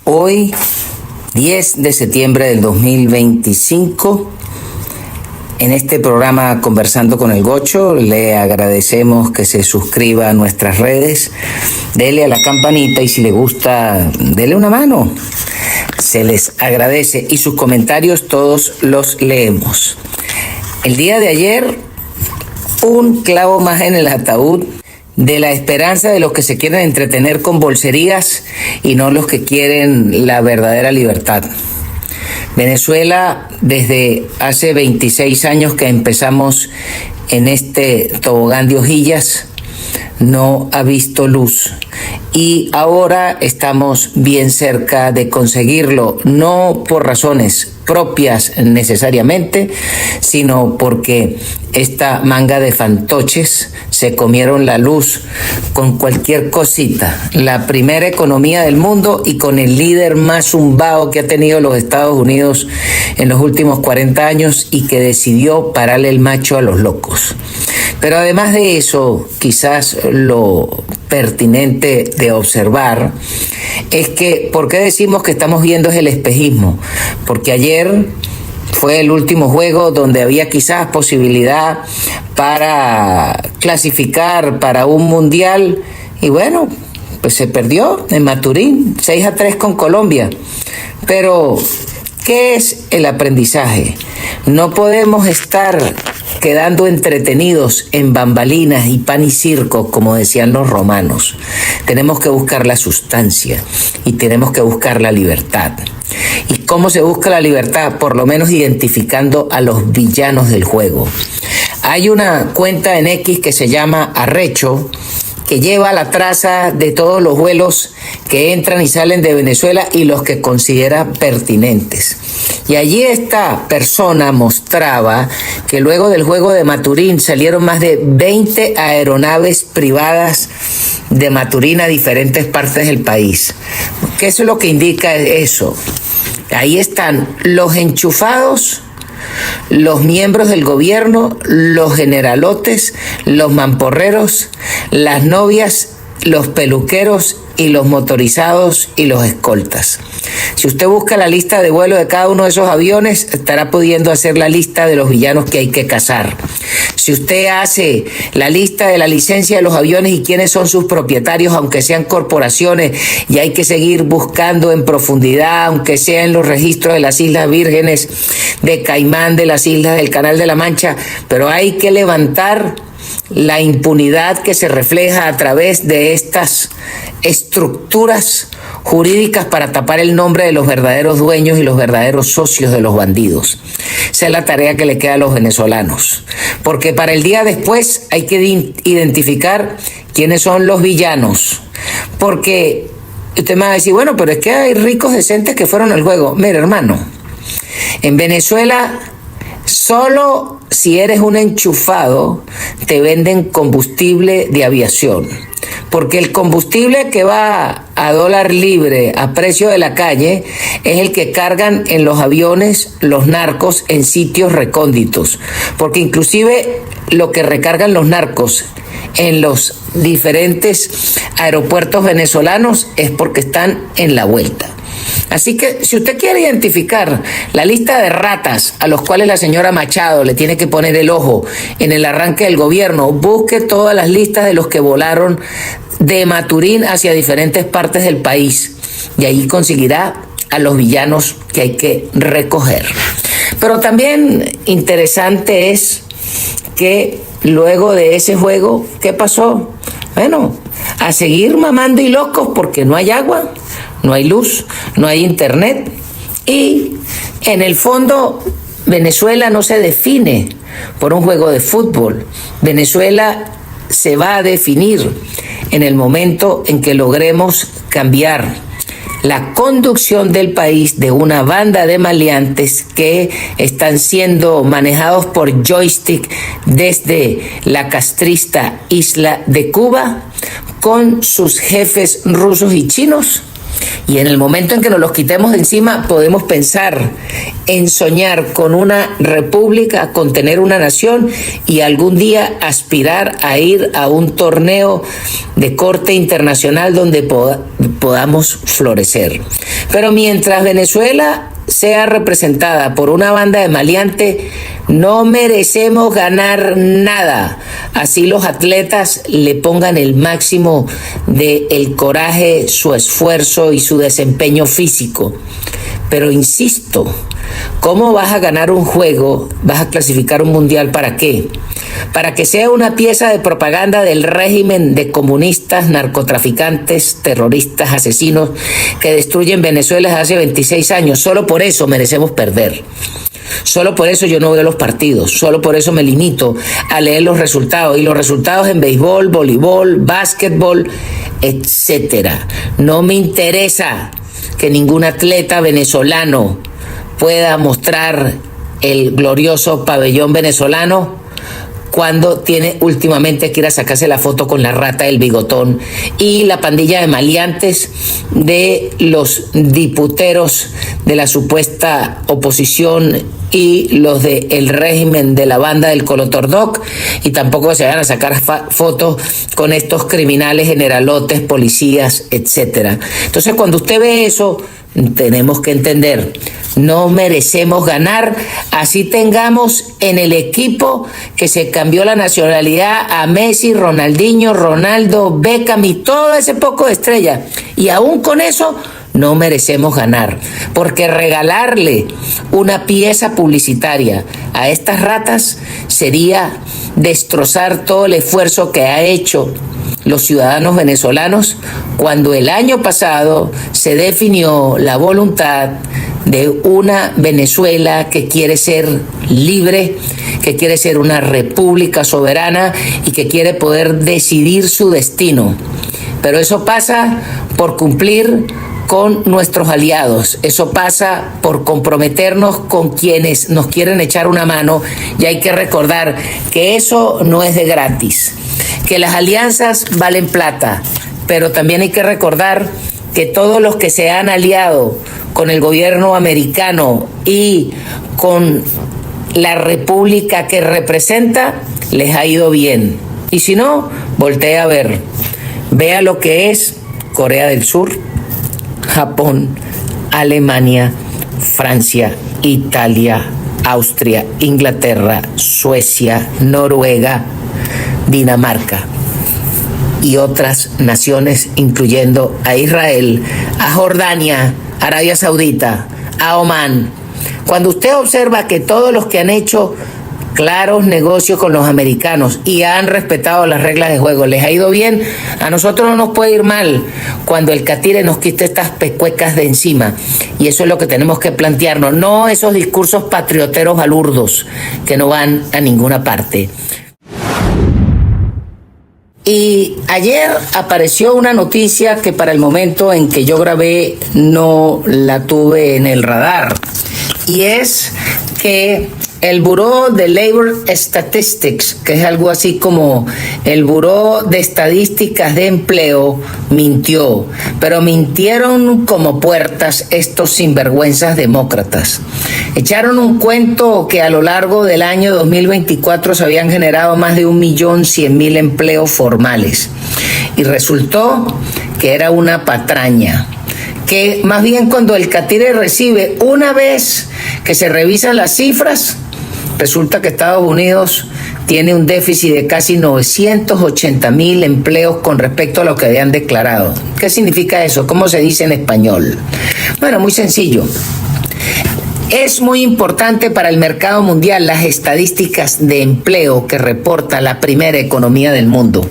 Hoy, 10 de septiembre del 2025, en este programa Conversando con el Gocho, le agradecemos que se suscriba a nuestras redes, dele a la campanita y si le gusta, dele una mano. Se les agradece y sus comentarios todos los leemos. El día de ayer, un clavo más en el ataúd de la esperanza de los que se quieren entretener con bolserías y no los que quieren la verdadera libertad. Venezuela, desde hace 26 años que empezamos en este tobogán de hojillas, no ha visto luz y ahora estamos bien cerca de conseguirlo, no por razones propias necesariamente, sino porque esta manga de fantoches se comieron la luz con cualquier cosita. La primera economía del mundo y con el líder más zumbao que ha tenido los Estados Unidos en los últimos 40 años y que decidió pararle el macho a los locos. Pero además de eso, quizás lo pertinente de observar es que, ¿por qué decimos que estamos viendo es el espejismo? Porque ayer fue el último juego donde había quizás posibilidad para clasificar para un mundial y bueno, pues se perdió en Maturín, 6-3 con Colombia. Pero, ¿qué es el aprendizaje? No podemos estar quedando entretenidos en bambalinas y pan y circo, como decían los romanos. Tenemos que buscar la sustancia y tenemos que buscar la libertad. ¿Y cómo se busca la libertad? Por lo menos identificando a los villanos del juego. Hay una cuenta en X que se llama Arrecho, que lleva la traza de todos los vuelos que entran y salen de Venezuela y los que considera pertinentes. Y allí esta persona mostraba que luego del juego de Maturín salieron más de 20 aeronaves privadas de Maturín a diferentes partes del país. ¿Qué es lo que indica eso? Ahí están los enchufados, los miembros del gobierno, los generalotes, los mamporreros, las novias, los peluqueros y los motorizados y los escoltas. Si usted busca la lista de vuelo de cada uno de esos aviones, estará pudiendo hacer la lista de los villanos que hay que cazar. Si usted hace la lista de la licencia de los aviones y quiénes son sus propietarios, aunque sean corporaciones, y hay que seguir buscando en profundidad, aunque sea en los registros de las Islas Vírgenes, de Caimán, de las Islas del Canal de la Mancha, pero hay que levantar la impunidad que se refleja a través de estas estructuras jurídicas para tapar el nombre de los verdaderos dueños y los verdaderos socios de los bandidos. Esa es la tarea que le queda a los venezolanos, porque para el día después hay que identificar quiénes son los villanos, porque usted me va a decir, bueno, pero es que hay ricos decentes que fueron al juego. Mira, hermano, en Venezuela solo si eres un enchufado te venden combustible de aviación, porque el combustible que va a dólar libre a precio de la calle es el que cargan en los aviones los narcos en sitios recónditos, porque inclusive lo que recargan los narcos en los diferentes aeropuertos venezolanos es porque están en la vuelta. Así que si usted quiere identificar la lista de ratas a los cuales la señora Machado le tiene que poner el ojo en el arranque del gobierno, busque todas las listas de los que volaron de Maturín hacia diferentes partes del país y ahí conseguirá a los villanos que hay que recoger. Pero también interesante es que luego de ese juego, ¿qué pasó? Bueno, a seguir mamando y locos porque no hay agua, no hay luz, no hay internet y en el fondo Venezuela no se define por un juego de fútbol. Venezuela se va a definir en el momento en que logremos cambiar la conducción del país de una banda de maleantes que están siendo manejados por joystick desde la castrista isla de Cuba con sus jefes rusos y chinos Y en el momento en que nos los quitemos de encima, podemos pensar en soñar con una república, con tener una nación y algún día aspirar a ir a un torneo de corte internacional donde podamos florecer. Pero mientras Venezuela sea representada por una banda de maleantes, no merecemos ganar nada. Así los atletas le pongan el máximo del coraje, su esfuerzo y su desempeño físico. Pero insisto, ¿cómo vas a ganar un juego? ¿Vas a clasificar un mundial para qué? Para que sea una pieza de propaganda del régimen de comunistas, narcotraficantes, terroristas, asesinos que destruyen Venezuela desde hace 26 años. Solo por eso merecemos perder. Solo por eso yo no veo los partidos, solo por eso me limito a leer los resultados, y los resultados en béisbol, voleibol, básquetbol, etcétera. No me interesa que ningún atleta venezolano pueda mostrar el glorioso pabellón venezolano cuando tiene últimamente que ir a sacarse la foto con la rata del bigotón y la pandilla de maleantes de los diputeros de la supuesta oposición y los del régimen de la banda del Colotordoc, y tampoco se van a sacar fotos con estos criminales, generalotes, policías, etcétera. Entonces, cuando usted ve eso, tenemos que entender, no merecemos ganar, así tengamos en el equipo que se cambió la nacionalidad a Messi, Ronaldinho, Ronaldo, Beckham y todo ese poco de estrella, y aún con eso no merecemos ganar, porque regalarle una pieza publicitaria a estas ratas sería destrozar todo el esfuerzo que ha hecho los ciudadanos venezolanos cuando el año pasado se definió la voluntad de una Venezuela que quiere ser libre, que quiere ser una república soberana y que quiere poder decidir su destino. Pero eso pasa por cumplir con nuestros aliados, eso pasa por comprometernos con quienes nos quieren echar una mano, y hay que recordar que eso no es de gratis, que las alianzas valen plata, pero también hay que recordar que todos los que se han aliado con el gobierno americano y con la república que representa, les ha ido bien. Y si no, voltea a ver, vea lo que es Corea del Sur, Japón, Alemania, Francia, Italia, Austria, Inglaterra, Suecia, Noruega, Dinamarca y otras naciones, incluyendo a Israel, a Jordania, Arabia Saudita, a Omán. Cuando usted observa que todos los que han hecho claros negocios con los americanos y han respetado las reglas de juego, les ha ido bien, a nosotros no nos puede ir mal cuando el catire nos quite estas pecuecas de encima, y eso es lo que tenemos que plantearnos, no esos discursos patrioteros balurdos que no van a ninguna parte. Y ayer apareció una noticia que para el momento en que yo grabé no la tuve en el radar, y es que el Bureau de Labor Statistics, que es algo así como el Bureau de Estadísticas de Empleo, mintió, pero mintieron como puertas estos sinvergüenzas demócratas. Echaron un cuento que a lo largo del año 2024 se habían generado más de 1.100.000 empleos formales, y resultó que era una patraña, que más bien cuando el catire recibe, una vez que se revisan las cifras, resulta que Estados Unidos tiene un déficit de casi 980.000 empleos con respecto a lo que habían declarado. ¿Qué significa eso? ¿Cómo se dice en español? Bueno, muy sencillo. Es muy importante para el mercado mundial las estadísticas de empleo que reporta la primera economía del mundo,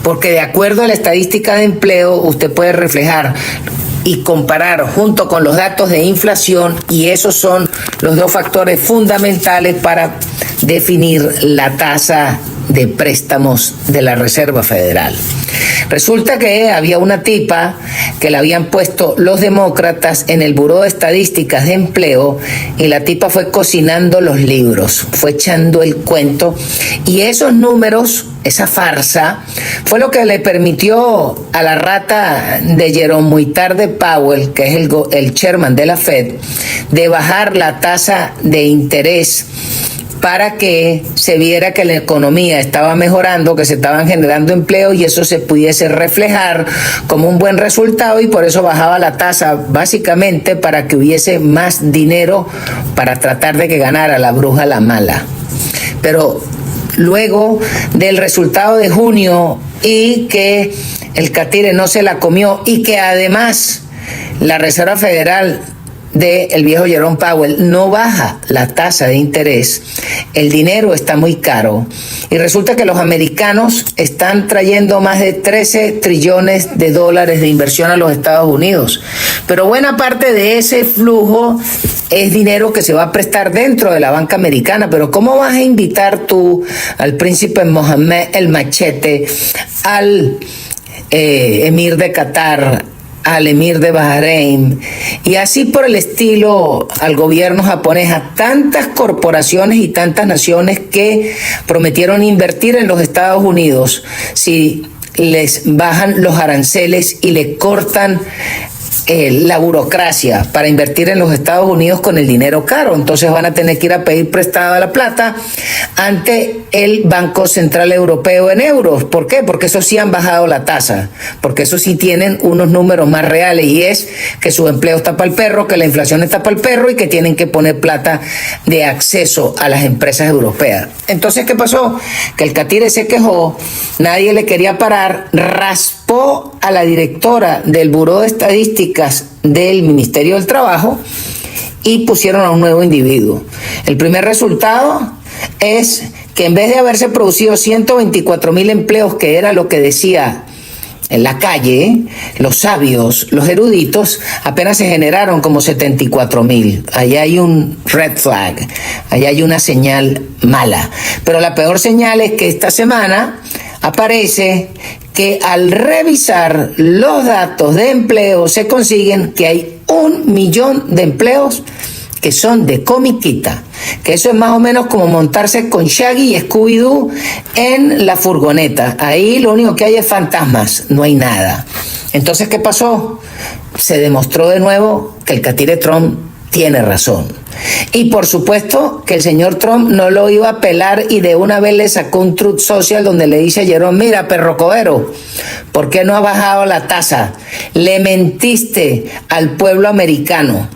porque de acuerdo a la estadística de empleo usted puede reflejar y comparar junto con los datos de inflación, y esos son los dos factores fundamentales para definir la tasa de préstamos de la Reserva Federal. Resulta que había una tipa que la habían puesto los demócratas en el Buró de Estadísticas de Empleo, y la tipa fue cocinando los libros, fue echando el cuento, y esos números esa farsa, fue lo que le permitió a la rata de Jerome muy tarde Powell, que es el chairman de la Fed, de bajar la tasa de interés para que se viera que la economía estaba mejorando, que se estaban generando empleos y eso se pudiese reflejar como un buen resultado, y por eso bajaba la tasa básicamente para que hubiese más dinero para tratar de que ganara la bruja la mala. Pero luego del resultado de junio y que el catire no se la comió y que además la Reserva Federal del viejo Jerome Powell no baja la tasa de interés, el dinero está muy caro y resulta que los americanos están trayendo más de 13 trillones de dólares de inversión a los Estados Unidos, pero buena parte de ese flujo es dinero que se va a prestar dentro de la banca americana. Pero ¿cómo vas a invitar tú al príncipe Mohammed el Machete, al emir de Qatar, al emir de Bahrein y así por el estilo al gobierno japonés, a tantas corporaciones y tantas naciones que prometieron invertir en los Estados Unidos si les bajan los aranceles y le cortan la burocracia para invertir en los Estados Unidos con el dinero caro? Entonces van a tener que ir a pedir prestada la plata ante el Banco Central Europeo en euros. ¿Por qué? Porque esos sí han bajado la tasa, porque esos sí tienen unos números más reales, y es que su empleo está para el perro, que la inflación está para el perro y que tienen que poner plata de acceso a las empresas europeas. Entonces, ¿qué pasó? Que el catire se quejó, nadie le quería parar, raspó a la directora del Buró de Estadísticas del Ministerio del Trabajo y pusieron a un nuevo individuo. El primer resultado es que en vez de haberse producido 124,000 empleos, que era lo que decía en la calle los sabios, los eruditos, apenas se generaron como 74,000. Allá hay un red flag, allá hay una señal mala. Pero la peor señal es que esta semana aparece que al revisar los datos de empleo se consiguen que hay 1 millón de empleos que son de comiquita, que eso es más o menos como montarse con Shaggy y Scooby-Doo en la furgoneta. Ahí lo único que hay es fantasmas, no hay nada. Entonces, ¿qué pasó? Se demostró de nuevo que el catire Trump tiene razón. Y por supuesto que el señor Trump no lo iba a pelar y de una vez le sacó un Truth Social donde le dice a Jerome: mira, perro coero, ¿por qué no ha bajado la tasa? Le mentiste al pueblo americano,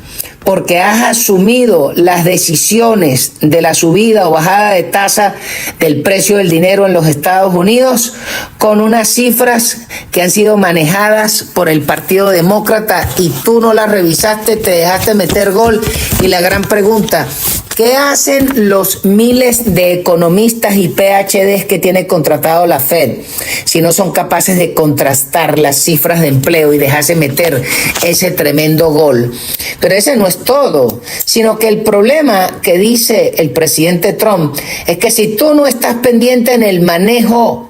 porque has asumido las decisiones de la subida o bajada de tasa del precio del dinero en los Estados Unidos con unas cifras que han sido manejadas por el Partido Demócrata y tú no las revisaste, te dejaste meter gol. Y la gran pregunta: ¿qué hacen los miles de economistas y PhDs que tiene contratado la Fed si no son capaces de contrastar las cifras de empleo y dejarse meter ese tremendo gol? Pero ese no es todo, sino que el problema que dice el presidente Trump es que si tú no estás pendiente en el manejo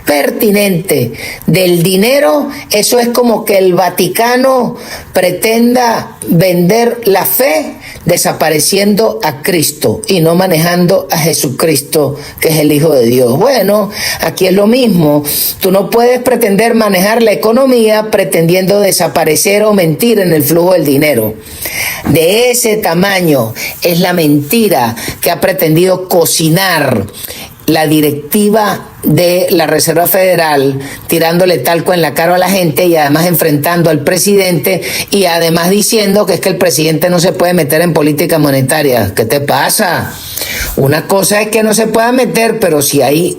pertinente del dinero, eso es como que el Vaticano pretenda vender la fe desapareciendo a Cristo y no manejando a Jesucristo, que es el Hijo de Dios. Bueno, aquí es lo mismo. Tú no puedes pretender manejar la economía pretendiendo desaparecer o mentir en el flujo del dinero. De ese tamaño es la mentira que ha pretendido cocinar la directiva de la Reserva Federal, tirándole talco en la cara a la gente y además enfrentando al presidente y además diciendo que es que el presidente no se puede meter en política monetaria. ¿Qué te pasa? Una cosa es que no se pueda meter, pero si hay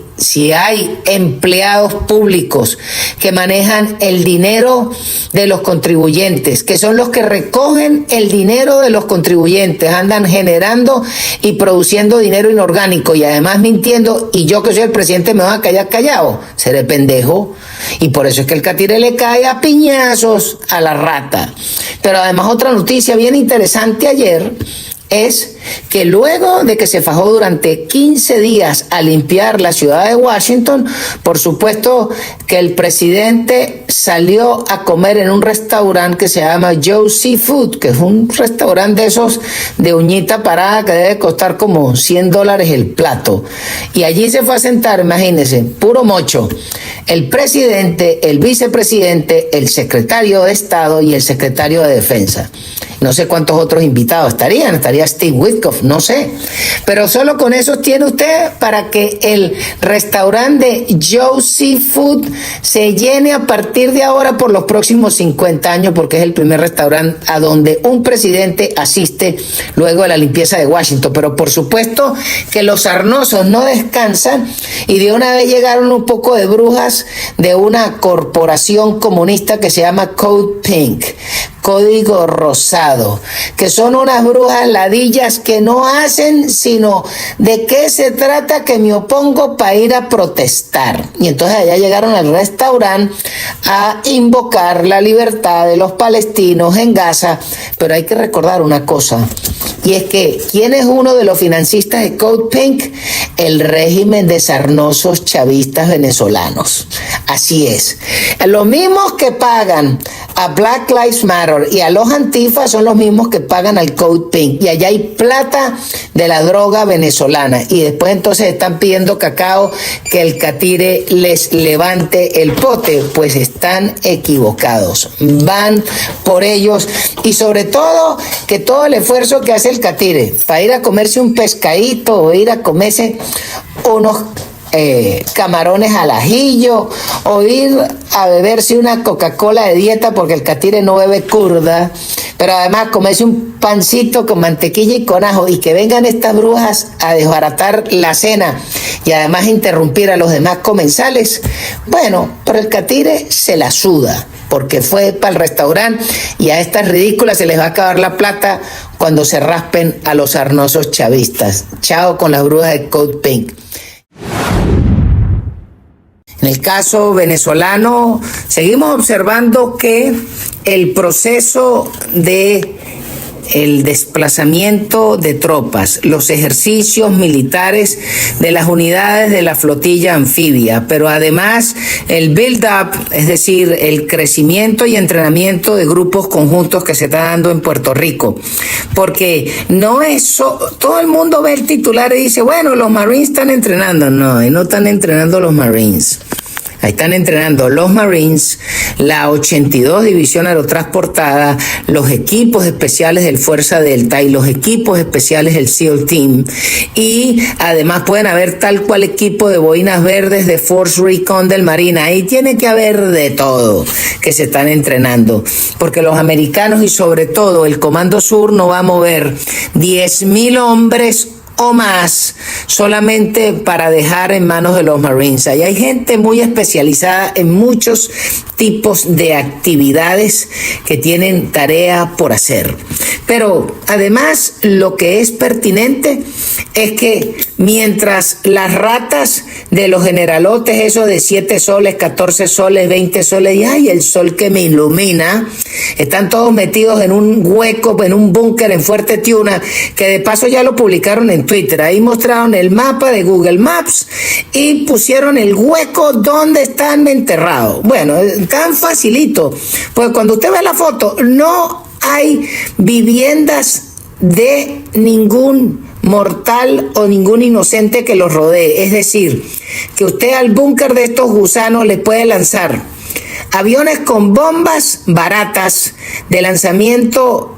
empleados públicos que manejan el dinero de los contribuyentes, que son los que recogen el dinero de los contribuyentes, andan generando y produciendo dinero inorgánico y además mintiendo, y yo que soy el presidente me voy a callar callado, seré pendejo. Y por eso es que el catire le cae a piñazos a la rata. Pero además otra noticia bien interesante ayer es que luego de que se fajó durante 15 días a limpiar la ciudad de Washington, por supuesto que el presidente salió a comer en un restaurante que se llama Joe's Seafood, que es un restaurante de esos de uñita parada que debe costar como $100 el plato. Y allí se fue a sentar, imagínense, puro mocho, el presidente, el vicepresidente, el secretario de Estado y el secretario de Defensa. No sé cuántos otros invitados estaría Steve Witkoff, no sé. Pero solo con eso tiene usted para que el restaurante Joe's Seafood se llene a partir de ahora por los próximos 50 años, porque es el primer restaurante a donde un presidente asiste luego de la limpieza de Washington. Pero por supuesto que los sarnosos no descansan y de una vez llegaron un poco de brujas de una corporación comunista que se llama Code Pink. Código Rosado, que son unas brujas ladillas que no hacen sino de qué se trata que me opongo para ir a protestar. Y entonces allá llegaron al restaurante a invocar la libertad de los palestinos en Gaza. Pero hay que recordar una cosa, y es que ¿quién es uno de los financistas de Code Pink? El régimen de sarnosos chavistas venezolanos. Así es. Los mismos que pagan a Black Lives Matter y a los Antifa son los mismos que pagan al Code Pink. Y allá hay plata de la droga venezolana. Y después entonces están pidiendo cacao que el catire les levante el pote. Pues están equivocados. Van por ellos. Y sobre todo que todo el esfuerzo que hace el catire para ir a comerse un pescadito o ir a comerse unos camarones al ajillo o ir a beberse una Coca-Cola de dieta porque el catire no bebe curda, pero además comerse un pancito con mantequilla y con ajo, y que vengan estas brujas a desbaratar la cena y además interrumpir a los demás comensales. Bueno, pero el catire se la suda porque fue para el restaurante, y a estas ridículas se les va a acabar la plata cuando se raspen a los sarnosos chavistas. Chao con las brujas de Code Pink. En el caso venezolano, seguimos observando que el proceso de el desplazamiento de tropas, los ejercicios militares de las unidades de la flotilla anfibia, pero además el build-up, es decir, el crecimiento y entrenamiento de grupos conjuntos que se está dando en Puerto Rico. Porque no es todo el mundo ve el titular y dice, bueno, los Marines están entrenando. No, y no están entrenando los Marines. Ahí están entrenando los Marines, la 82 División Aerotransportada, los equipos especiales del Fuerza Delta y los equipos especiales del SEAL Team. Y además pueden haber tal cual equipo de boinas verdes de Force Recon del Marine. Ahí tiene que haber de todo que se están entrenando. Porque los americanos y sobre todo el Comando Sur no va a mover 10,000 hombres o más solamente para dejar en manos de los Marines. Ahí hay gente muy especializada en muchos tipos de actividades que tienen tarea por hacer. Pero además lo que es pertinente es que mientras las ratas de los generalotes, eso de 7 soles, 14 soles, 20 soles, y ay, el sol que me ilumina, están todos metidos en un hueco, en un búnker en Fuerte Tiuna, que de paso ya lo publicaron en Twitter. Ahí mostraron el mapa de Google Maps y pusieron el hueco donde están enterrados. Bueno, tan facilito, pues cuando usted ve la foto no hay viviendas de ningún mortal o ningún inocente que los rodee. Es decir, que usted al búnker de estos gusanos le puede lanzar aviones con bombas baratas de lanzamiento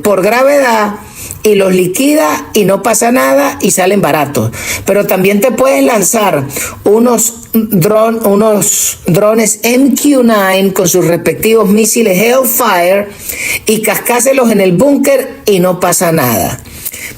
por gravedad, y los liquida y no pasa nada y salen baratos. Pero también te puedes lanzar unos drones MQ-9 con sus respectivos misiles Hellfire y cascárselos en el búnker y no pasa nada.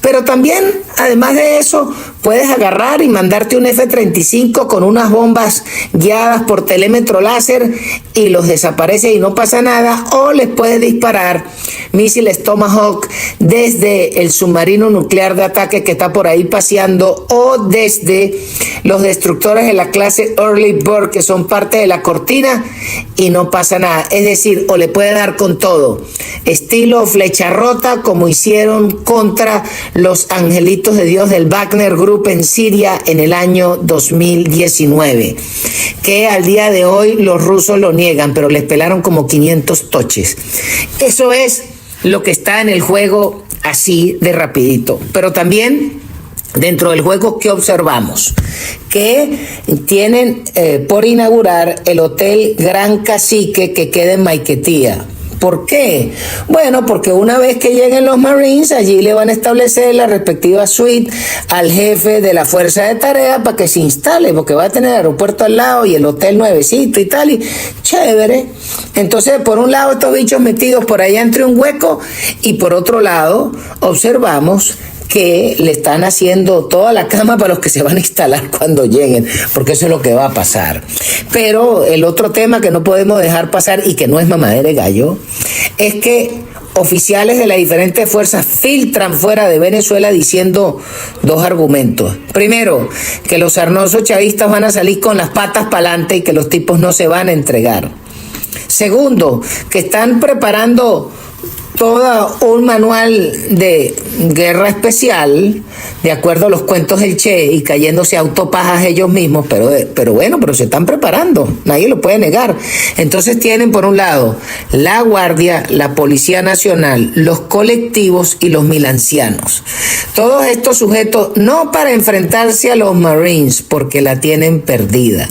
Pero también, además de eso, puedes agarrar y mandarte un F-35 con unas bombas guiadas por telémetro láser y los desaparece y no pasa nada, o les puedes disparar misiles Tomahawk desde el submarino nuclear de ataque que está por ahí paseando, o desde los destructores de la clase Early Bird, que son parte de la cortina, y no pasa nada. Es decir, o le puede dar con todo, estilo flecha rota, como hicieron contra los angelitos de Dios del Wagner Group en Siria en el año 2019, que al día de hoy los rusos lo niegan, pero les pelaron como 500 toches. Eso es lo que está en el juego así de rapidito, pero también dentro del juego que observamos, que tienen por inaugurar el Hotel Gran Cacique que queda en Maiquetía. ¿Por qué? Bueno, porque una vez que lleguen los Marines, allí le van a establecer la respectiva suite al jefe de la fuerza de tarea para que se instale, porque va a tener el aeropuerto al lado y el hotel nuevecito y tal, y chévere. Entonces, por un lado, estos bichos metidos por allá entre un hueco, y por otro lado, observamos que le están haciendo toda la cama para los que se van a instalar cuando lleguen, porque eso es lo que va a pasar. Pero el otro tema que no podemos dejar pasar y que no es mamadera de gallo, es que oficiales de las diferentes fuerzas filtran fuera de Venezuela diciendo dos argumentos. Primero, que los sarnosos chavistas van a salir con las patas para adelante y que los tipos no se van a entregar. Segundo, que están preparando todo un manual de guerra especial, de acuerdo a los cuentos del Che, y cayéndose autopajas ellos mismos, pero bueno, pero se están preparando, nadie lo puede negar. Entonces tienen por un lado la Guardia, la Policía Nacional, los colectivos y los milancianos. Todos estos sujetos no para enfrentarse a los Marines, porque la tienen perdida,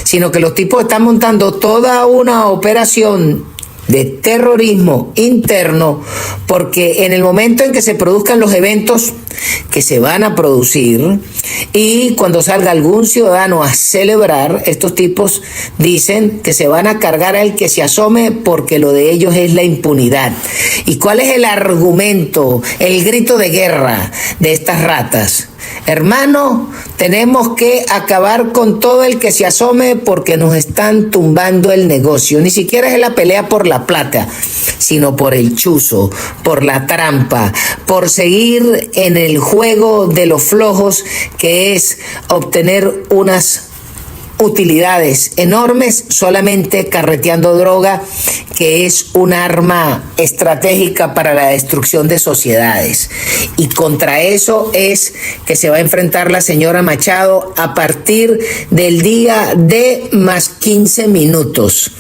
sino que los tipos están montando toda una operación de terrorismo interno, porque en el momento en que se produzcan los eventos que se van a producir y cuando salga algún ciudadano a celebrar, estos tipos dicen que se van a cargar al que se asome porque lo de ellos es la impunidad. ¿Y cuál es el argumento, el grito de guerra de estas ratas? Hermano, tenemos que acabar con todo el que se asome porque nos están tumbando el negocio. Ni siquiera es la pelea por la plata, sino por el chuzo, por la trampa, por seguir en el juego de los flojos, que es obtener unas utilidades enormes solamente carreteando droga, que es un arma estratégica para la destrucción de sociedades. Y contra eso es que se va a enfrentar la señora Machado a partir del día de más 15 minutos.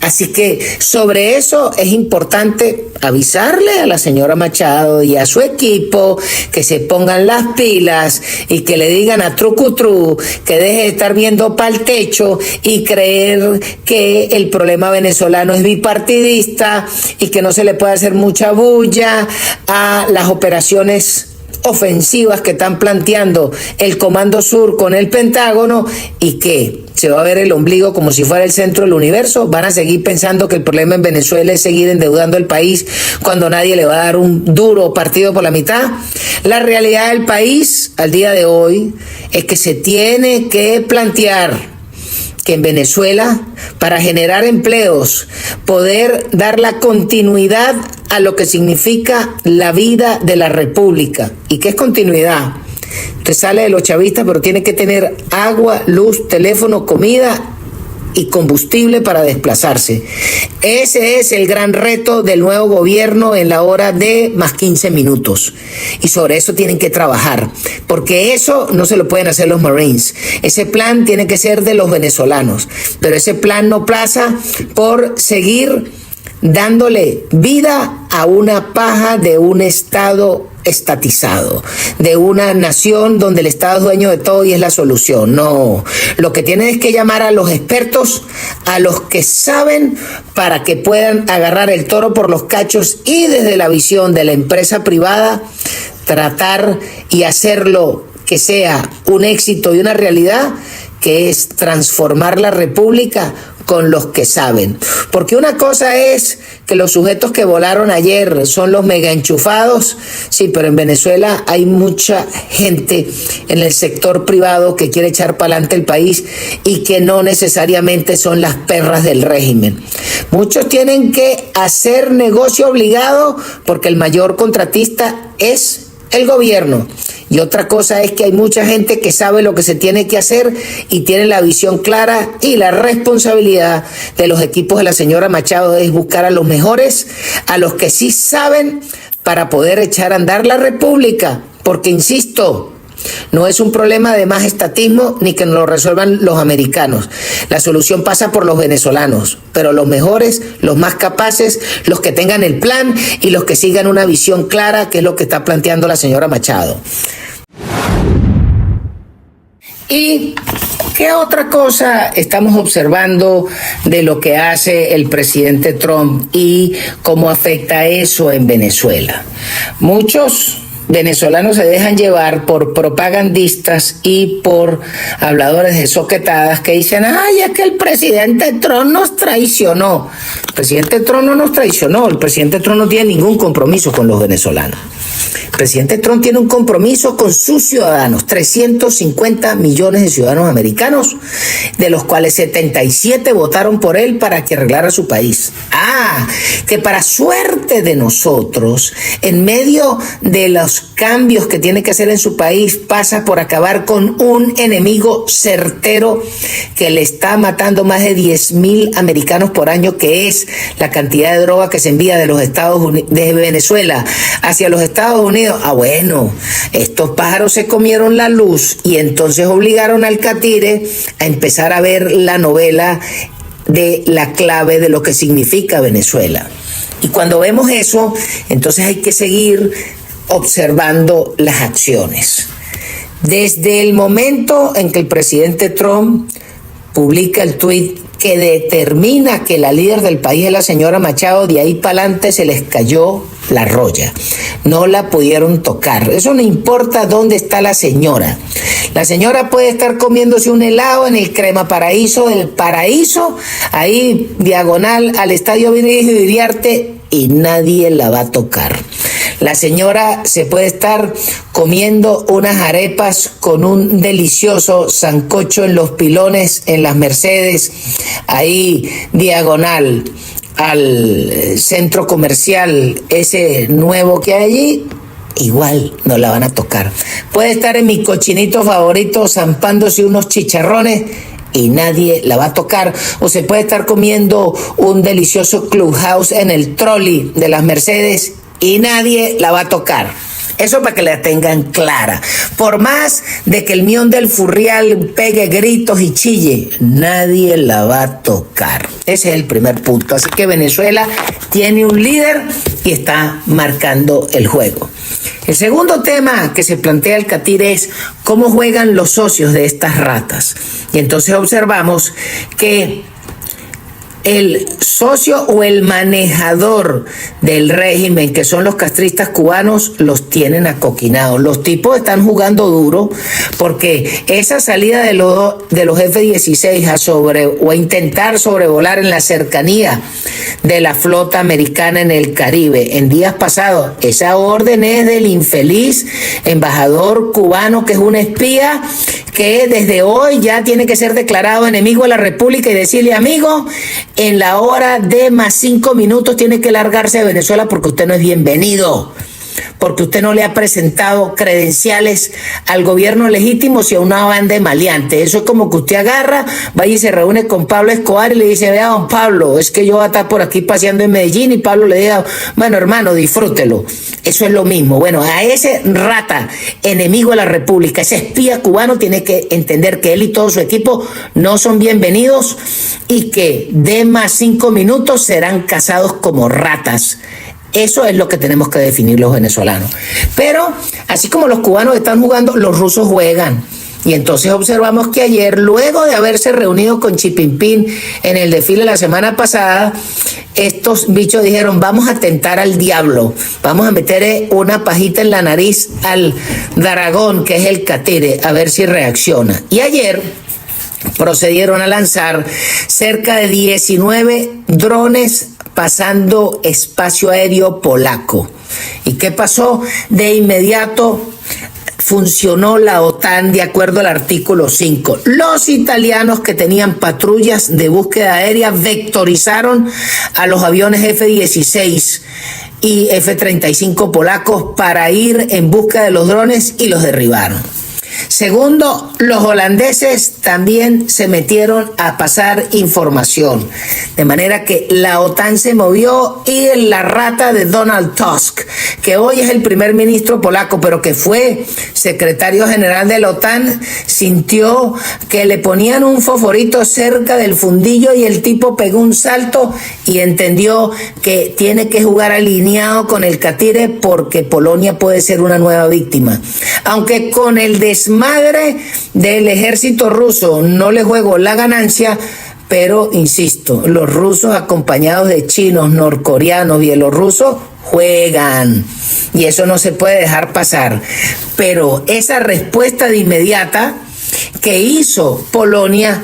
Así que sobre eso es importante avisarle a la señora Machado y a su equipo que se pongan las pilas y que le digan a Trucutru que deje de estar viendo para el techo y creer que el problema venezolano es bipartidista y que no se le puede hacer mucha bulla a las operaciones ofensivas que están planteando el Comando Sur con el Pentágono, y que se va a ver el ombligo como si fuera el centro del universo. Van a seguir pensando que el problema en Venezuela es seguir endeudando el país cuando nadie le va a dar un duro partido por la mitad. La realidad del país al día de hoy es que se tiene que plantear que en Venezuela, para generar empleos, poder dar la continuidad a lo que significa la vida de la República. ¿Y qué es continuidad? Usted sale de los chavistas, pero tiene que tener agua, luz, teléfono, comida y combustible para desplazarse. Ese es el gran reto del nuevo gobierno en la hora de más 15 minutos. Y sobre eso tienen que trabajar, porque eso no se lo pueden hacer los Marines. Ese plan tiene que ser de los venezolanos, pero ese plan no pasa por seguir dándole vida a una paja de un Estado estatizado, de una nación donde el Estado es dueño de todo y es la solución. No, lo que tienen es que llamar a los expertos, a los que saben, para que puedan agarrar el toro por los cachos y desde la visión de la empresa privada tratar y hacerlo que sea un éxito y una realidad, que es transformar la República con los que saben. Porque una cosa es que los sujetos que volaron ayer son los mega enchufados, sí, pero en Venezuela hay mucha gente en el sector privado que quiere echar para adelante el país y que no necesariamente son las perras del régimen. Muchos tienen que hacer negocio obligado porque el mayor contratista es el gobierno. Y otra cosa es que hay mucha gente que sabe lo que se tiene que hacer y tiene la visión clara, y la responsabilidad de los equipos de la señora Machado es buscar a los mejores, a los que sí saben, para poder echar a andar la república, porque insisto, no es un problema de más estatismo ni que nos lo resuelvan los americanos. La solución pasa por los venezolanos, pero los mejores, los más capaces, los que tengan el plan y los que sigan una visión clara, que es lo que está planteando la señora Machado. ¿Y qué otra cosa estamos observando de lo que hace el presidente Trump y cómo afecta eso en Venezuela? Muchos venezolanos se dejan llevar por propagandistas y por habladores de soquetadas que dicen, ay, es que el presidente Trump nos traicionó. El presidente Trump no nos traicionó, el presidente Trump no tiene ningún compromiso con los venezolanos. El presidente Trump tiene un compromiso con sus ciudadanos, 350 millones de ciudadanos americanos, de los cuales 77 votaron por él para que arreglara su país. Que para suerte de nosotros, en medio de los cambios que tiene que hacer en su país, pasa por acabar con un enemigo certero que le está matando más de 10,000 americanos por año, que es la cantidad de droga que se envía de los Estados Unidos, de Venezuela hacia los Estados Unidos. Bueno, estos pájaros se comieron la luz y entonces obligaron al catire a empezar a ver la novela de la clave de lo que significa Venezuela. Y cuando vemos eso, entonces hay que seguir observando las acciones. Desde el momento en que el presidente Trump publica el tuit que determina que la líder del país es la señora Machado, de ahí para adelante se les cayó la roya. No la pudieron tocar. Eso no importa dónde está la señora. La señora puede estar comiéndose un helado en el Crema Paraíso del Paraíso, ahí diagonal al Estadio Vinicio Iriarte, y nadie la va a tocar. La señora se puede estar comiendo unas arepas con un delicioso sancocho en Los Pilones, en las Mercedes, ahí diagonal al centro comercial ese nuevo que hay allí. Igual no la van a tocar. Puede estar en mi cochinito favorito zampándose unos chicharrones y nadie la va a tocar. O se puede estar comiendo un delicioso Clubhouse en el trolley de las Mercedes y nadie la va a tocar. Eso para que la tengan clara. Por más de que el Mión del Furrial pegue gritos y chille, nadie la va a tocar. Ese es el primer punto. Así que Venezuela tiene un líder y está marcando el juego. El segundo tema que se plantea el catire es cómo juegan los socios de estas ratas. Y entonces observamos que el socio o el manejador del régimen, que son los castristas cubanos, los tienen acoquinados. Los tipos están jugando duro porque esa salida de los F-16 a intentar sobrevolar en la cercanía de la flota americana en el Caribe en días pasados, esa orden es del infeliz embajador cubano, que es un espía, que desde hoy ya tiene que ser declarado enemigo de la República y decirle, amigo, en la hora de más 5 minutos tiene que largarse de Venezuela porque usted no es bienvenido, porque usted no le ha presentado credenciales al gobierno legítimo, si a una banda de maleantes. Eso es como que usted agarra, vaya y se reúne con Pablo Escobar y le dice, vea, don Pablo, es que yo voy a estar por aquí paseando en Medellín, y Pablo le diga, bueno, hermano, disfrútelo. Eso es lo mismo. Bueno, a ese rata, enemigo de la República, ese espía cubano, tiene que entender que él y todo su equipo no son bienvenidos y que de más 5 minutos serán cazados como ratas. Eso es lo que tenemos que definir los venezolanos. Pero así como los cubanos están jugando, los rusos juegan. Y entonces observamos que ayer, luego de haberse reunido con Xi Jinping en el desfile la semana pasada, estos bichos dijeron, vamos a tentar al diablo, vamos a meter una pajita en la nariz al dragón, que es el catire, a ver si reacciona. Y ayer procedieron a lanzar cerca de 19 drones pasando espacio aéreo polaco. ¿Y qué pasó? De inmediato funcionó la OTAN de acuerdo al artículo 5. Los italianos, que tenían patrullas de búsqueda aérea, vectorizaron a los aviones F-16 y F-35 polacos para ir en busca de los drones y los derribaron. Segundo, los holandeses también se metieron a pasar información, de manera que la OTAN se movió y la rata de Donald Tusk, que hoy es el primer ministro polaco, pero que fue secretario general de la OTAN, sintió que le ponían un fosforito cerca del fundillo y el tipo pegó un salto y entendió que tiene que jugar alineado con el catire porque Polonia puede ser una nueva víctima. Aunque con el desmadre del ejército ruso no le juego la ganancia, pero insisto, los rusos acompañados de chinos, norcoreanos, bielorrusos juegan y eso no se puede dejar pasar. Pero esa respuesta de inmediata que hizo Polonia,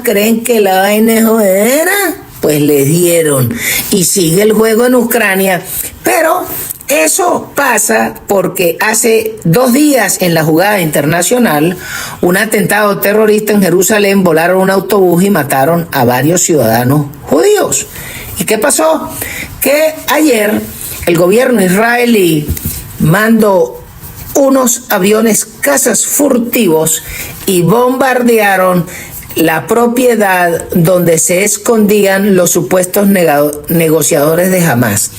¿creen que la vaina es jodera? Pues le dieron y sigue el juego en Ucrania, pero eso pasa porque hace 2 días en la jugada internacional, un atentado terrorista en Jerusalén, volaron un autobús y mataron a varios ciudadanos judíos. ¿Y qué pasó? Que ayer el gobierno israelí mandó unos aviones cazas furtivos y bombardearon la propiedad donde se escondían los supuestos negociadores de Hamás.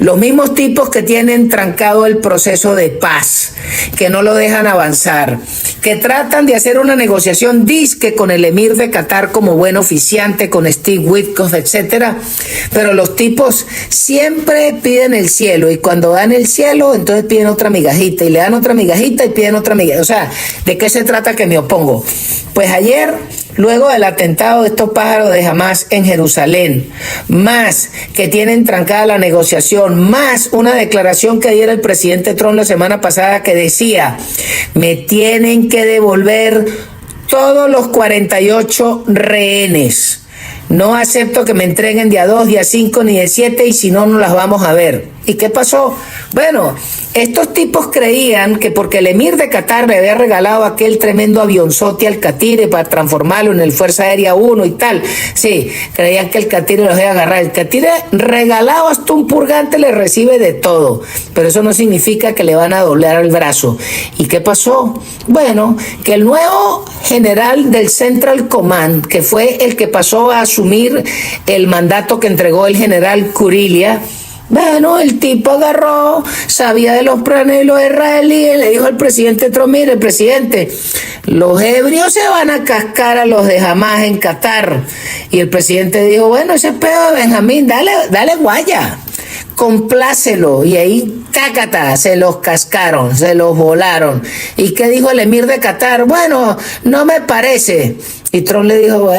Los mismos tipos que tienen trancado el proceso de paz, que no lo dejan avanzar, que tratan de hacer una negociación disque con el emir de Qatar como buen oficiante, con Steve Witkoff, etcétera, pero los tipos siempre piden el cielo y cuando dan el cielo, entonces piden otra migajita y le dan otra migajita y piden otra migajita. O sea, ¿de qué se trata que me opongo? Pues ayer, luego del atentado de estos pájaros de Hamás en Jerusalén, más que tienen trancada la negociación, más una declaración que diera el presidente Trump la semana pasada que decía, me tienen que devolver todos los 48 rehenes. No acepto que me entreguen día 2, día 5 ni de 7 y si no, no las vamos a ver. ¿Y qué pasó? Bueno, estos tipos creían que porque el emir de Qatar le había regalado aquel tremendo avionzote al Catire para transformarlo en el Fuerza Aérea 1 y tal. Sí, creían que el Catire los iba a agarrar. El Catire regalado hasta un purgante le recibe de todo. Pero eso no significa que le van a doblar el brazo. ¿Y qué pasó? Bueno, que el nuevo general del Central Command, que fue el que pasó a asumir el mandato que entregó el general Kurilia, bueno, el tipo agarró, sabía de los planes de los israelíes, le dijo al presidente Trump, mire, presidente, los ebrios se van a cascar a los de Hamás en Qatar. Y el presidente dijo, bueno, ese pedo de Benjamín, dale guaya, complácelo. Y ahí, tácata, se los cascaron, se los volaron. ¿Y qué dijo el emir de Qatar? Bueno, no me parece. Y Trump le dijo,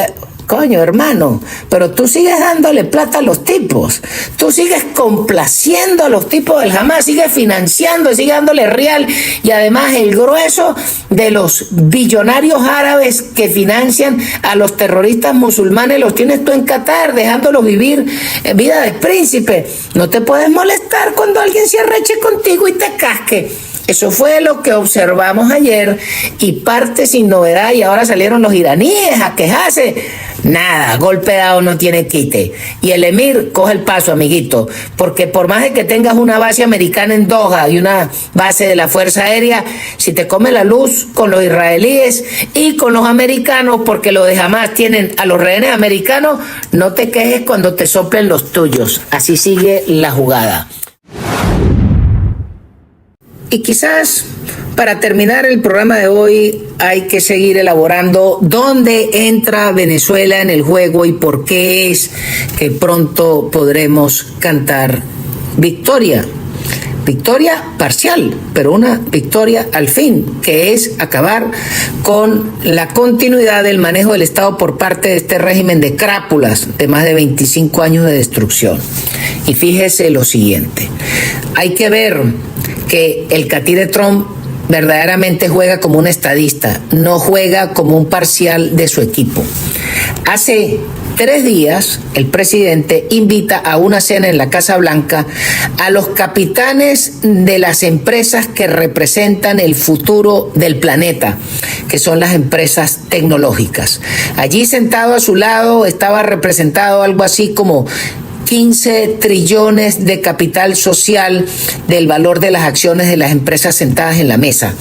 coño, hermano, pero tú sigues dándole plata a los tipos, tú sigues complaciendo a los tipos del Hamás, sigues financiando, sigues dándole real y además el grueso de los billonarios árabes que financian a los terroristas musulmanes los tienes tú en Qatar, dejándolos vivir vida de príncipe. No te puedes molestar cuando alguien se arreche contigo y te casque. Eso fue lo que observamos ayer y parte sin novedad y ahora salieron los iraníes a quejarse. Nada, golpe dado no tiene quite. Y el emir coge el paso, amiguito, porque por más de que tengas una base americana en Doha y una base de la Fuerza Aérea, si te come la luz con los israelíes y con los americanos, porque los de Hamás tienen a los rehenes americanos, no te quejes cuando te soplen los tuyos. Así sigue la jugada. Y quizás para terminar el programa de hoy hay que seguir elaborando dónde entra Venezuela en el juego y por qué es que pronto podremos cantar victoria. Victoria parcial, pero una victoria al fin, que es acabar con la continuidad del manejo del Estado por parte de este régimen de crápulas de más de 25 años de destrucción. Y fíjese lo siguiente, hay que ver que el catire Trump verdaderamente juega como un estadista, no juega como un parcial de su equipo. Hace 3 días, el presidente invita a una cena en la Casa Blanca a los capitanes de las empresas que representan el futuro del planeta, que son las empresas tecnológicas. Allí sentado a su lado estaba representado algo así como 15 trillones de capital social del valor de las acciones de las empresas sentadas en la mesa.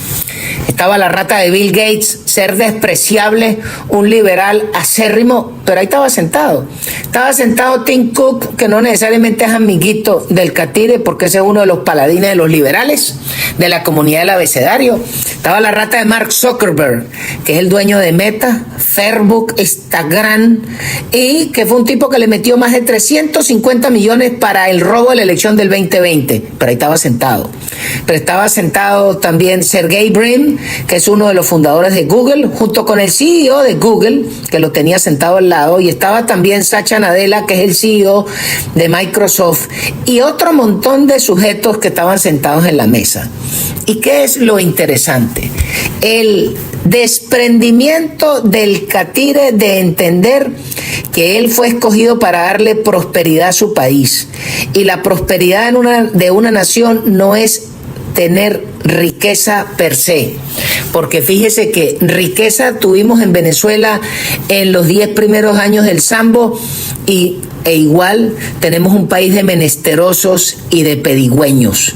Estaba la rata de Bill Gates, ser despreciable, un liberal acérrimo, pero ahí estaba sentado. Estaba sentado Tim Cook, que no necesariamente es amiguito del catire, porque ese es uno de los paladines de los liberales, de la comunidad del abecedario. Estaba la rata de Mark Zuckerberg, que es el dueño de Meta, Facebook, Instagram, y que fue un tipo que le metió más de 350 millones para el robo de la elección del 2020, pero ahí estaba sentado. Pero estaba sentado también Sergey Brin, que es uno de los fundadores de Google, junto con el CEO de Google, que lo tenía sentado al lado, y estaba también Satya Nadella, que es el CEO de Microsoft, y otro montón de sujetos que estaban sentados en la mesa. ¿Y qué es lo interesante? El desprendimiento del catire de entender que él fue escogido para darle prosperidad a su país. Y la prosperidad de una nación no es tener riqueza per se, porque fíjese que riqueza tuvimos en Venezuela en los 10 primeros años del Sambo e igual tenemos un país de menesterosos y de pedigüeños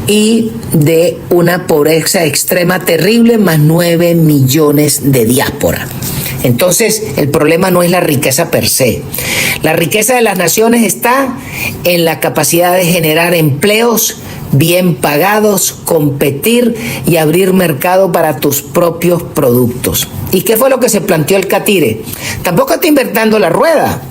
y de una pobreza extrema terrible, más 9 millones de diáspora. Entonces, el problema no es la riqueza per se. La riqueza de las naciones está en la capacidad de generar empleos bien pagados, competir y abrir mercado para tus propios productos. ¿Y qué fue lo que se planteó el catire? Tampoco está inventando la rueda.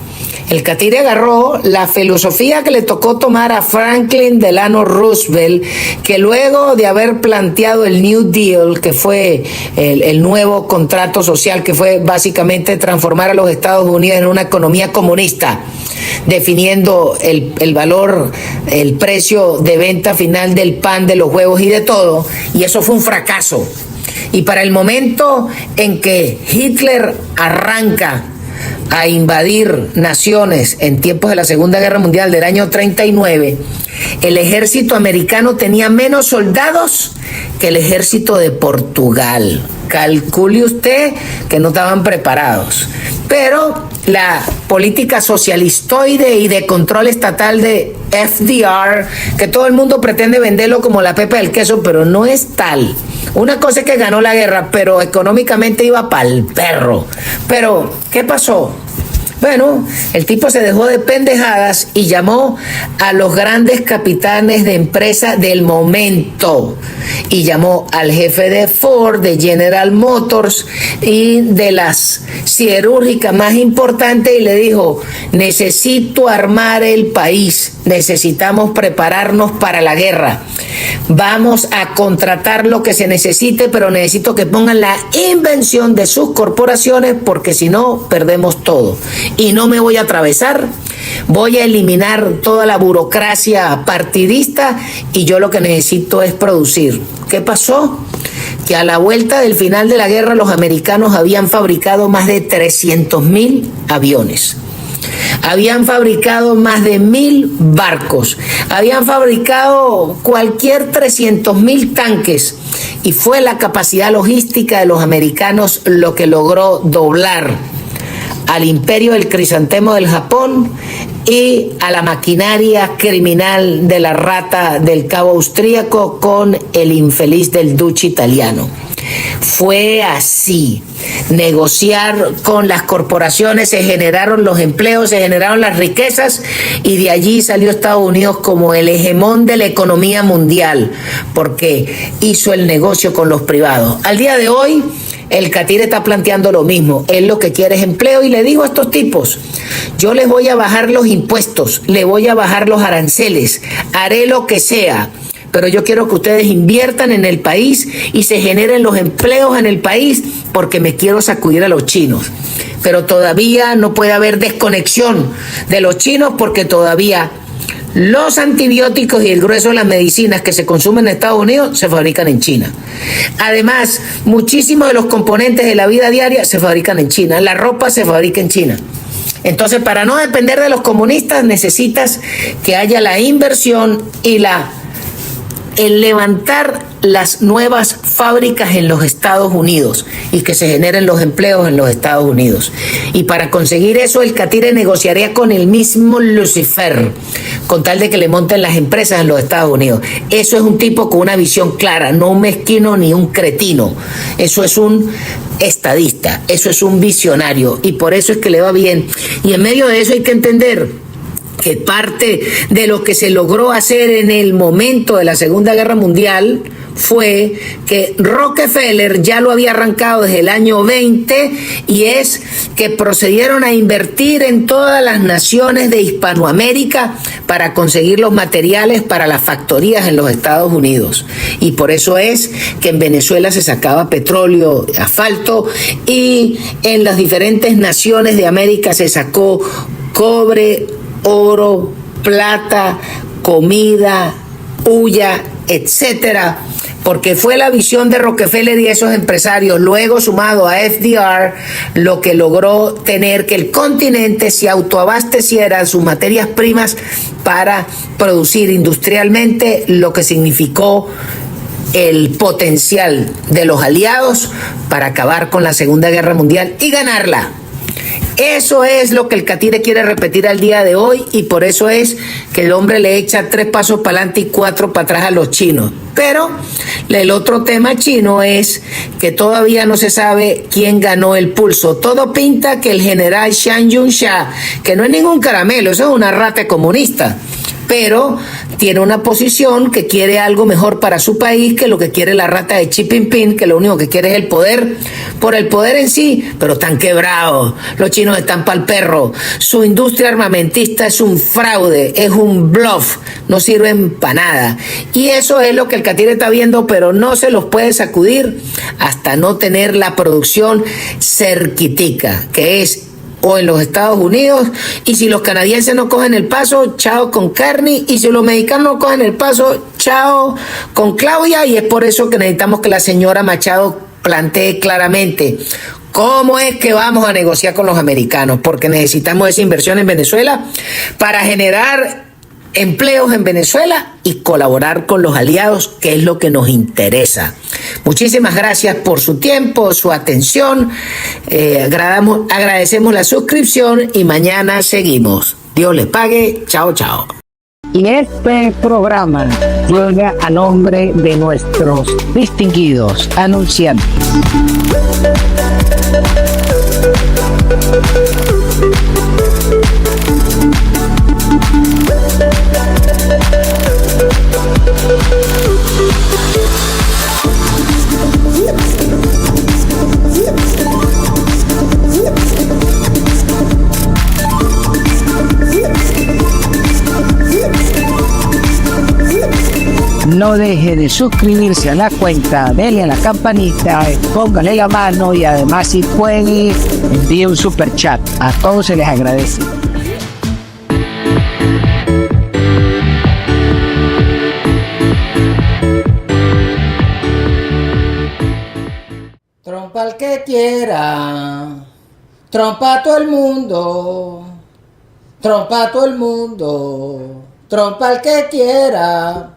El catire agarró la filosofía que le tocó tomar a Franklin Delano Roosevelt, que luego de haber planteado el New Deal, que fue el nuevo contrato social, que fue básicamente transformar a los Estados Unidos en una economía comunista, definiendo el valor, el precio de venta final del pan, de los huevos y de todo, y eso fue un fracaso. Y para el momento en que Hitler arranca a invadir naciones en tiempos de la Segunda Guerra Mundial del año 39, el ejército americano tenía menos soldados que el ejército de Portugal. Calcule usted que no estaban preparados. Pero la política socialistoide y de control estatal de FDR, que todo el mundo pretende venderlo como la pepa del queso, pero no es tal. Una cosa es que ganó la guerra, pero económicamente iba pa'l perro. Pero, ¿qué pasó? Bueno, el tipo se dejó de pendejadas y llamó a los grandes capitanes de empresa del momento. Y llamó al jefe de Ford, de General Motors y de las siderúrgicas más importantes y le dijo: necesito armar el país, necesitamos prepararnos para la guerra. Vamos a contratar lo que se necesite, pero necesito que pongan la invención de sus corporaciones porque si no, perdemos todo. Y no me voy a atravesar, voy a eliminar toda la burocracia partidista y yo lo que necesito es producir. ¿Qué pasó? Que a la vuelta del final de la guerra los americanos habían fabricado más de 300.000 aviones. Habían fabricado más de 1.000 barcos, habían fabricado cualquier 300.000 tanques y fue la capacidad logística de los americanos lo que logró doblar al imperio del crisantemo del Japón y a la maquinaria criminal de la rata del cabo austríaco con el infeliz del duce italiano. Fue así. Negociar con las corporaciones, se generaron los empleos, se generaron las riquezas y de allí salió Estados Unidos como el hegemón de la economía mundial porque hizo el negocio con los privados. Al día de hoy el catire está planteando lo mismo. Él lo que quiere es empleo y le digo a estos tipos: yo les voy a bajar los impuestos, les voy a bajar los aranceles, haré lo que sea, pero yo quiero que ustedes inviertan en el país y se generen los empleos en el país porque me quiero sacudir a los chinos. Pero todavía no puede haber desconexión de los chinos porque todavía los antibióticos y el grueso de las medicinas que se consumen en Estados Unidos se fabrican en China. Además, muchísimos de los componentes de la vida diaria se fabrican en China. La ropa se fabrica en China. Entonces, para no depender de los comunistas, necesitas que haya la inversión y la el levantar las nuevas fábricas en los Estados Unidos y que se generen los empleos en los Estados Unidos. Y para conseguir eso, el Catire negociaría con el mismo Lucifer, con tal de que le monten las empresas en los Estados Unidos. Eso es un tipo con una visión clara, no un mezquino ni un cretino. Eso es un estadista, eso es un visionario, y por eso es que le va bien. Y en medio de eso hay que entender que parte de lo que se logró hacer en el momento de la Segunda Guerra Mundial fue que Rockefeller ya lo había arrancado desde el año 20, y es que procedieron a invertir en todas las naciones de Hispanoamérica para conseguir los materiales para las factorías en los Estados Unidos. Y por eso es que en Venezuela se sacaba petróleo, asfalto, y en las diferentes naciones de América se sacó cobre, oro, plata, comida, hulla, etcétera, porque fue la visión de Rockefeller y esos empresarios, luego sumado a FDR, lo que logró tener que el continente se autoabasteciera sus materias primas para producir industrialmente, lo que significó el potencial de los aliados para acabar con la Segunda Guerra Mundial y ganarla. Eso es lo que el Catire quiere repetir al día de hoy, y por eso es que el hombre le echa 3 pasos para adelante y 4 para atrás a los chinos. Pero el otro tema chino es que todavía no se sabe quién ganó el pulso. Todo pinta que el general Chiang Yun-sha, que no es ningún caramelo, eso es una rata comunista, pero tiene una posición que quiere algo mejor para su país que lo que quiere la rata de Xi Jinping, que lo único que quiere es el poder, por el poder en sí, pero están quebrados. Los chinos están pa'l perro. Su industria armamentista es un fraude, es un bluff, no sirven para nada. Y eso es lo que el Catire está viendo, pero no se los puede sacudir hasta no tener la producción cerquitica, que es o en los Estados Unidos, y si los canadienses no cogen el paso, chao con Carney, y si los mexicanos no cogen el paso, chao con Claudia. Y es por eso que necesitamos que la señora Machado plantee claramente cómo es que vamos a negociar con los americanos, porque necesitamos esa inversión en Venezuela para generar empleos en Venezuela y colaborar con los aliados, que es lo que nos interesa. Muchísimas gracias por su tiempo, su atención. Agradecemos la suscripción y mañana seguimos. Dios les pague. Chao, chao. Y este programa llega a nombre de nuestros distinguidos anunciantes. No deje de suscribirse a la cuenta, dele a la campanita, póngale la mano, y además, si puede, envíe un super chat. A todos se les agradece. Trompa al que quiera, trompa a todo el mundo, trompa a todo el mundo, trompa al que quiera.